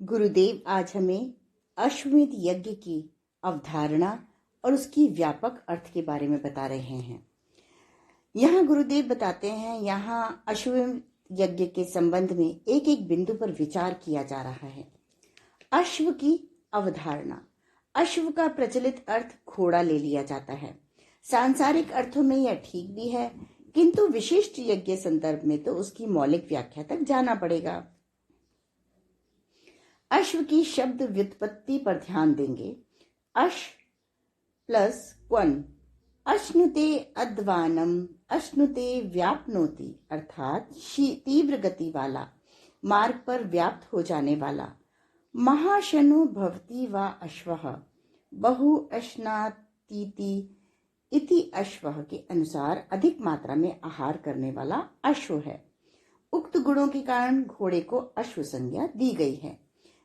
गुरुदेव आज हमें अश्वमेध यज्ञ की अवधारणा और उसकी व्यापक अर्थ के बारे में बता रहे हैं। यहाँ गुरुदेव बताते हैं, यहाँ अश्वमेध यज्ञ के संबंध में एक एक बिंदु पर विचार किया जा रहा है। अश्व की अवधारणा। अश्व का प्रचलित अर्थ घोड़ा ले लिया जाता है। सांसारिक अर्थों में यह ठीक भी है, किंतु विशिष्ट यज्ञ संदर्भ में तो उसकी मौलिक व्याख्या तक जाना पड़ेगा। अश्व की शब्द व्युत्पत्ति पर ध्यान देंगे। अश प्लस क्वन, अश्नुते अध्वानम, अश्नुते व्याप्नोति, अर्थात तीव्र गति वाला, मार्ग पर व्याप्त हो जाने वाला। महाशनु भवति वा अश्वः, बहु अश्नातीति इति अश्वः के अनुसार अधिक मात्रा में आहार करने वाला अश्व है। उक्त गुणों के कारण घोड़े को अश्व संज्ञा दी गई है।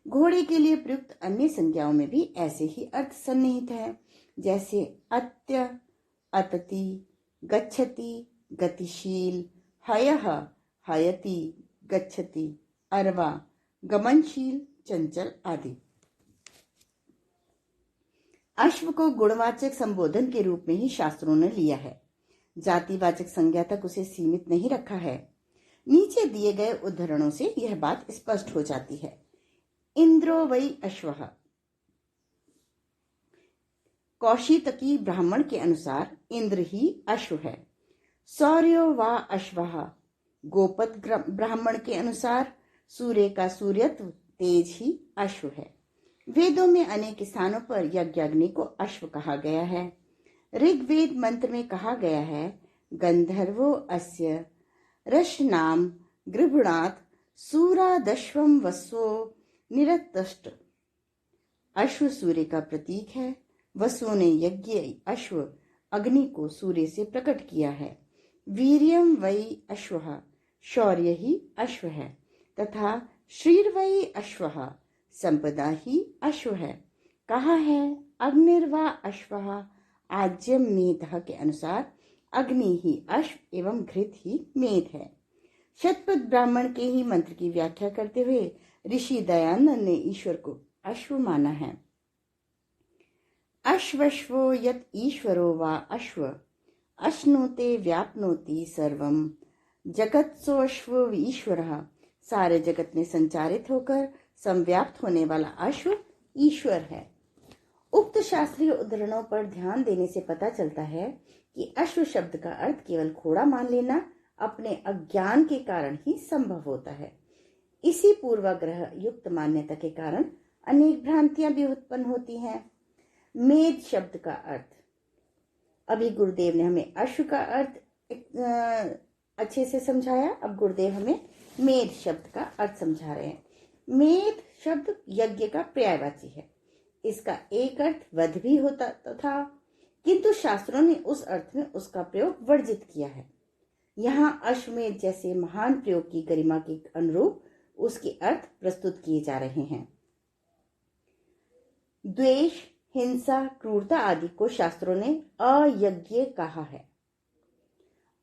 घोड़े के लिए प्रयुक्त अन्य संज्ञाओं में भी ऐसे ही अर्थ सन्निहित है, जैसे अत्य, अतति, गच्छति, गतिशील, हयः, हयति, गच्छति, अरवा, गमनशील, चंचल आदि। अश्व को गुणवाचक संबोधन के रूप में ही शास्त्रों ने लिया है, जातिवाचक संज्ञा तक उसे सीमित नहीं रखा है। नीचे दिए गए उदाहरणों से यह बात स्पष्ट हो जाती है। इंद्रो वै अश्वः, कौशितकी ब्राह्मण के अनुसार इंद्र ही अश्व है। सौर्यो वा अश्वः, गोपद ब्राह्मण के अनुसार सूर्य का सूर्यत्व तेज ही अश्व है। वेदों में अनेक स्थानों पर यज्ञाग्नि को अश्व कहा गया है। ऋग्वेद मंत्र में कहा गया है, गंधर्वो अस्य रशनाम गृभणात् सूरादश्वम वस्वो निरतष्ट। अश्व सूर्य का प्रतीक है। वसुओं ने यज्ञ अश्व अग्नि को सूर्य से प्रकट किया है। वीर्यम वै अश्वः, शौर्य ही अश्व है, तथा श्रीर वै अश्वः, संपदा ही अश्व है। कहा है, अग्निर्वा अश्वः आज्यम मेधः के अनुसार अग्नि ही अश्व एवं घृत ही मेध है। शतपथ ब्राह्मण के ही मंत्र की व्याख्या करते हुए ऋषि दयानंद ने ईश्वर को अश्व माना है। अश्वश्वो यत ईश्वरो वा अश्व, अश्नुते व्याप्नोति सर्वम, जगत्सोऽश्व ईश्वरः, सारे जगत में संचारित होकर संव्याप्त होने वाला अश्व ईश्वर है। उक्त शास्त्रीय उदाहरणों पर ध्यान देने से पता चलता है कि अश्व शब्द का अर्थ केवल घोड़ा मान लेना अपने अज्ञान के कारण ही संभव होता है। इसी पूर्वाग्रह युक्त मान्यता के कारण अनेक भ्रांतियां भी उत्पन्न होती हैं। मेध शब्द का अर्थ, अभी गुरुदेव ने हमें अश्व का अर्थ अच्छे से समझाया, अब गुरुदेव हमें मेध शब्द का अर्थ समझा रहे हैं। मेध शब्द यज्ञ का पर्यायवाची है। इसका एक अर्थ वध भी होता था, किंतु शास्त्रों ने उस अर्थ में उसका प्रयोग वर्जित किया है। यहाँ अश्वमेध जैसे महान प्रयोग की गरिमा के अनुरूप उसके अर्थ प्रस्तुत किए जा रहे हैं। द्वेष, हिंसा, क्रूरता आदि को शास्त्रों ने अयज्ञ कहा है।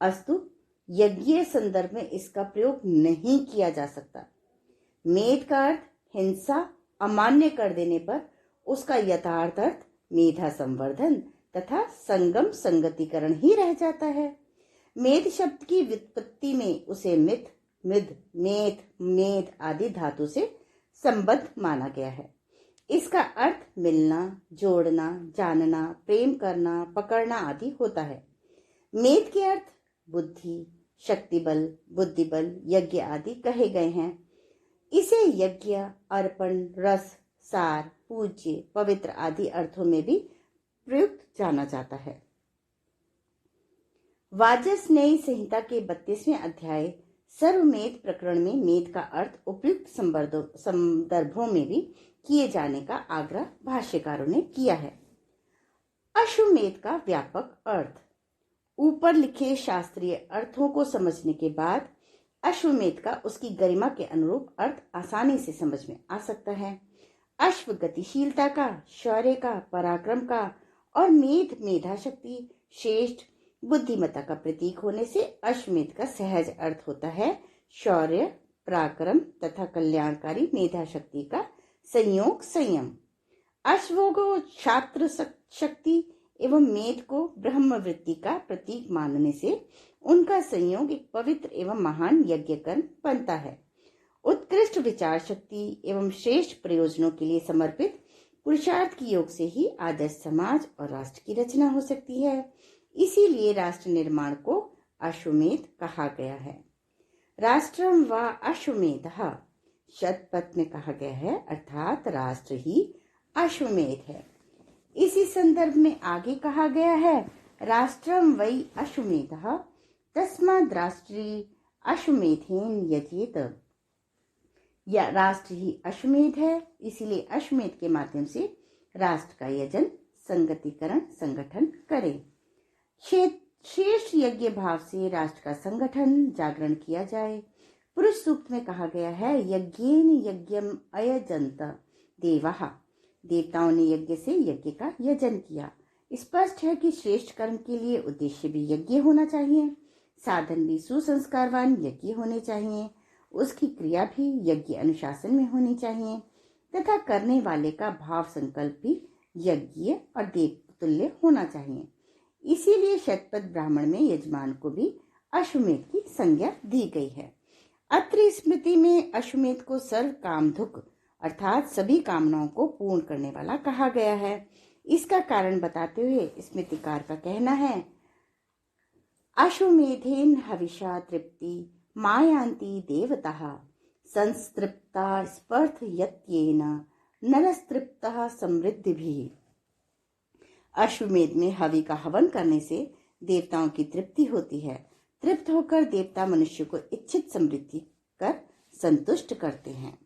अस्तु यज्ञ संदर्भ में इसका प्रयोग नहीं किया जा सकता। मेध का अर्थ हिंसा अमान्य कर देने पर उसका यथार्थ अर्थ मेधा संवर्धन तथा संगम संगतिकरण ही रह जाता है। मेध शब्द की व्युत्पत्ति में उसे मिथ, मिद, मेथ, मेध आदि धातु से संबद्ध माना गया है। इसका अर्थ मिलना, जोड़ना, जानना, प्रेम करना, पकड़ना आदि होता है। मेध के अर्थ बुद्धि, शक्ति बल, बुद्धि बल, यज्ञ आदि कहे गए हैं। इसे यज्ञ, अर्पण, रस, सार, पूज्य, पवित्र आदि अर्थों में भी प्रयुक्त जाना जाता है। वाजस्नेयी संहिता के 32वें अध्याय सर्वमेध प्रकरण में मेध का अर्थ उपयुक्त संदर्भों में भी किए जाने का आग्रह भाष्यकारों ने किया है। अश्वमेध का व्यापक अर्थ। ऊपर लिखे शास्त्रीय अर्थों को समझने के बाद अश्वमेध का उसकी गरिमा के अनुरूप अर्थ आसानी से समझ में आ सकता है। अश्व गतिशीलता का, शौर्य का, पराक्रम का और मेध मेधा शक्ति, श्रेष्ठ बुद्धिमत्ता का प्रतीक होने से अश्वमेध का सहज अर्थ होता है शौर्य, पराक्रम तथा कल्याणकारी मेधा शक्ति का संयोग संयम। अश्व को छात्र शक्ति एवं मेध को ब्रह्म वृत्ति का प्रतीक मानने से उनका संयोग एक पवित्र एवं महान यज्ञ कर्म बनता है। उत्कृष्ट विचार शक्ति एवं श्रेष्ठ प्रयोजनों के लिए समर्पित पुरुषार्थ के योग से ही आदर्श समाज और राष्ट्र की रचना हो सकती है। इसीलिए राष्ट्र निर्माण को अश्वमेध कहा गया है। राष्ट्रम व अश्वमेधः शतपथ में कहा गया है, अर्थात राष्ट्र ही अश्वमेध है। इसी संदर्भ में आगे कहा गया है, राष्ट्रम वै अश्वमेधः तस्माद् राष्ट्री अश्वमेधेन यजेत। या राष्ट्र ही अश्वमेध है, इसीलिए अश्वमेध के माध्यम से राष्ट्र का यजन, संगतिकरण, संगठन करें। श्रेष्ठ यज्ञ भाव से राष्ट्र का संगठन, जागरण किया जाए। पुरुष सूक्त में कहा गया है, यज्ञेन यज्ञम अयजन्त देवाः। देवताओं ने यज्ञ से यज्ञ का यजन किया। स्पष्ट है कि श्रेष्ठ कर्म के लिए उद्देश्य भी यज्ञ होना चाहिए, साधन भी सुसंस्कारवान यज्ञ होने चाहिए, उसकी क्रिया भी यज्ञ अनुशासन में होनी चाहिए तथा करने वाले का भाव संकल्प भी यज्ञ और देवतुल्य होना चाहिए। इसीलिए शतपथ ब्राह्मण में यजमान को भी अश्वमेध की संज्ञा दी गई है। अत्रि स्मृति में अश्वमेध को सर्व कामधुक अर्थात सभी कामनाओं को पूर्ण करने वाला कहा गया है। इसका कारण बताते हुए स्मृतिकार का कहना है, अश्वमेधेन हविषा तृप्ति मायान्ति देवताः संस्तृप्ता स्पर्थ यत्येन नरस्तृप्तः समृद्धिभिः। अश्वमेध में हवि का हवन करने से देवताओं की तृप्ति होती है। तृप्त होकर देवता मनुष्य को इच्छित समृद्धि कर संतुष्ट करते हैं।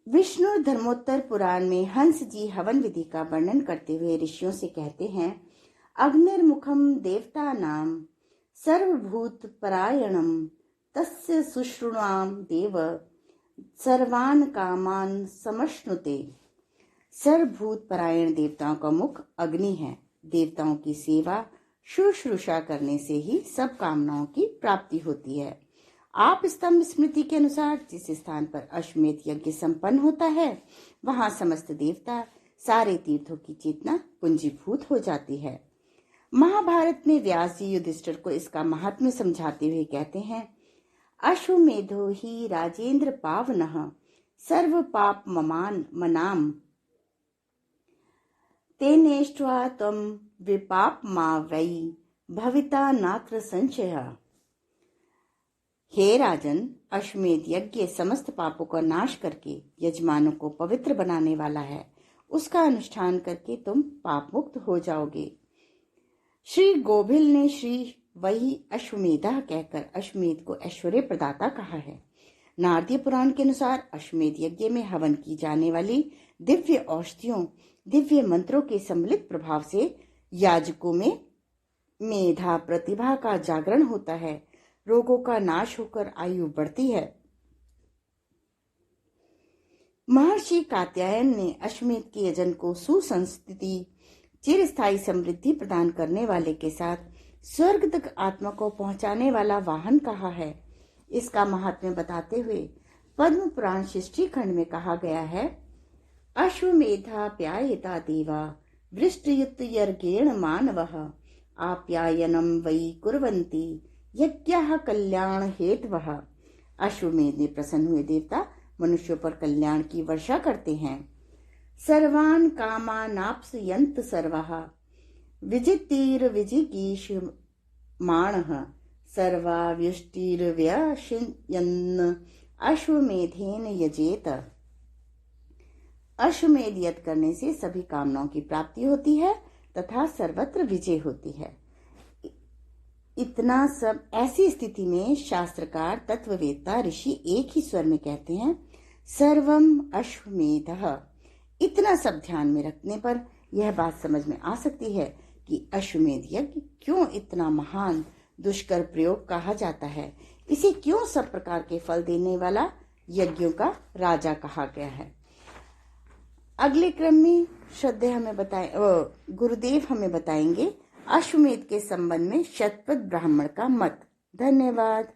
विष्णु धर्मोत्तर पुराण में हंस जी हवन विधि का वर्णन करते हुए ऋषियों से कहते हैं, अग्निर्मुखम देवतानां सर्वभूत परायणम तस्य शुश्रूणाम देव सर्वान कामान समश्नुते। सर्वभूत परायण देवताओं का मुख अग्नि है। देवताओं की सेवा शुश्रूषा करने से ही सब कामनाओं की प्राप्ति होती है। आप स्तंभ स्मृति के अनुसार जिस स्थान पर अश्वमेध यज्ञ संपन्न होता है, वहां समस्त देवता, सारे तीर्थों की चेतना पुंजीभूत हो जाती है। महाभारत में व्यास जी युधिष्ठिर को इसका महात्म्य समझाते हुए कहते हैं, अश्वमेधो ही राजेंद्र पावनः सर्व पाप ममान मनाम तेनेष्ट्वा त्वं विपाप मा वै भविता नात्र संशयः। हे राजन, अश्वमेध यज्ञ समस्त पापों का नाश करके यजमानों को पवित्र बनाने वाला है। उसका अनुष्ठान करके तुम पाप मुक्त हो जाओगे। श्री गोभिल ने श्री वही अश्वमेधः कहकर अश्वमेध को ऐश्वर्य प्रदाता कहा है। नारदीय पुराण के अनुसार अश्वमेध यज्ञ में हवन की जाने वाली दिव्य औषधियों, दिव्य मंत्रों के सम्मिलित प्रभाव से याजकों में मेधा प्रतिभा का जागरण होता है, रोगों का नाश होकर आयु बढ़ती है। महर्षि कात्यायन ने अश्वमेध के यजन को सुसंस्थिति, चिरस्थायी समृद्धि प्रदान करने वाले के साथ स्वर्ग तक आत्मा को पहुंचाने वाला वाहन कहा है। इसका महात्म्य बताते हुए पद्म पुराण सृष्टि खंड में कहा गया है, अश्वमेधा प्यायिता देवा वृष्टियुक्त यर्गेण मानवः आप्यायनम वै कुर्वन्ति यज्ञः कल्याण हेतवः। अश्वमेध में प्रसन्न हुए देवता मनुष्यों पर कल्याण की वर्षा करते हैं। सर्वान् कामानाप्सयन्त सर्वः विजितिर्विजिगीषमाणः सर्वाव्युष्टिर्व्यशियन् अश्वमेधेन यजेत। अश्वमेध यज्ञ करने से सभी कामनाओं की प्राप्ति होती है तथा सर्वत्र विजय होती है। इतना सब ऐसी स्थिति में शास्त्रकार, तत्ववेत्ता, ऋषि एक ही स्वर में कहते हैं, सर्वम अश्वमेधः। इतना सब ध्यान में रखने पर यह बात समझ में आ सकती है कि अश्वमेध यज्ञ क्यों इतना महान दुष्कर प्रयोग कहा जाता है, इसे क्यों सब प्रकार के फल देने वाला यज्ञों का राजा कहा गया है। अगले क्रम में गुरुदेव हमें बताएंगे अश्वमेध के संबंध में शतपथ ब्राह्मण का मत। धन्यवाद।